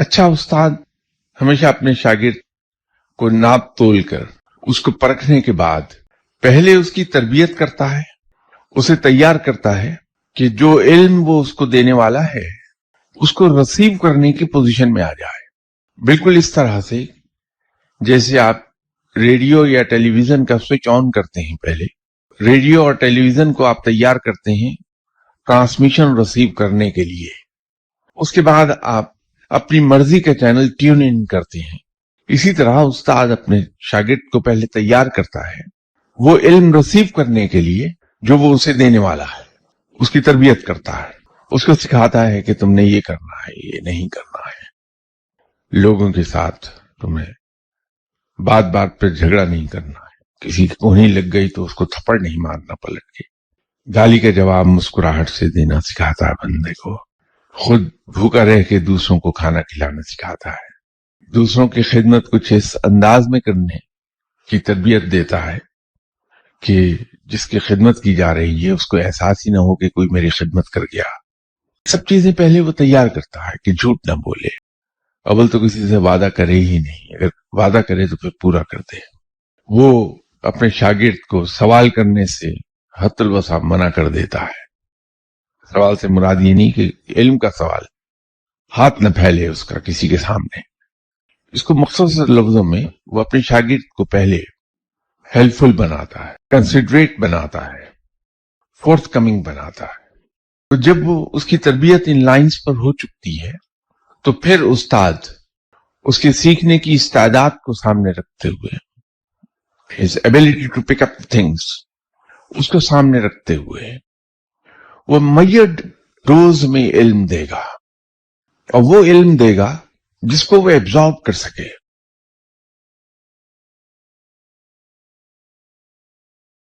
अच्छा उस्ताद हमेशा अपने शागिर्द को नाप तोल कर उसको परखने के बाद पहले उसकी तरबियत करता है, उसे तैयार करता है कि जो इल्म वो उसको देने वाला है उसको रिसीव करने की पोजीशन में आ जाए। बिल्कुल इस तरह से जैसे आप रेडियो या टेलीविजन का स्विच ऑन करते हैं, पहले रेडियो और टेलीविजन को आप तैयार करते हैं ट्रांसमिशन रिसीव करने के लिए, उसके बाद आप अपनी मर्जी का चैनल ट्यून इन करते हैं। इसी तरह उस्ताद अपने शागिर्द को पहले तैयार करता है वो इल्म रिसीव करने के लिए जो वो उसे देने वाला है, उसकी तरबियत करता है, उसको सिखाता है कि तुमने ये करना है, ये नहीं करना है, लोगों के साथ तुम्हें बात बात पर झगड़ा नहीं करना है, किसी की कोहनी लग गई तो उसको थप्पड़ नहीं मारना पलट के, गाली का जवाब मुस्कुराहट से देना सिखाता है बंदे को, खुद भूखा रह के दूसरों को खाना खिलाना सिखाता है, दूसरों की खिदमत कुछ इस अंदाज में करने की तरबियत देता है कि जिसकी खिदमत की जा रही है उसको एहसास ही ना हो कि कोई मेरी खिदमत कर गया। सब चीजें पहले वो तैयार करता है कि झूठ ना बोले, अव्वल तो किसी से वादा करे ही नहीं, अगर वादा करे तो फिर पूरा कर दे। वो अपने शागिर्द को सवाल करने से हत्तल वसा मना कर देता है। सवाल से मुराद ये नहीं कि इल्म का सवाल, हाथ न फैले उसका किसी के सामने। इसको मुख्तसर लफ्जों में वो अपने शागिर्द को पहले हेल्पफुल बनाता है, कंसिडरेट बनाता है, फोर्थ कमिंग बनाता है। तो जब वो उसकी तरबियत इन लाइंस पर हो चुकती है तो फिर उस्ताद उसके सीखने की इस्तादात को सामने रखते हुए, his ability to pick up things, उसको सामने रखते हुए वो मय्यद डोज में इल्म देगा, और वो इल्म देगा जिसको वो एब्जॉर्ब कर सके,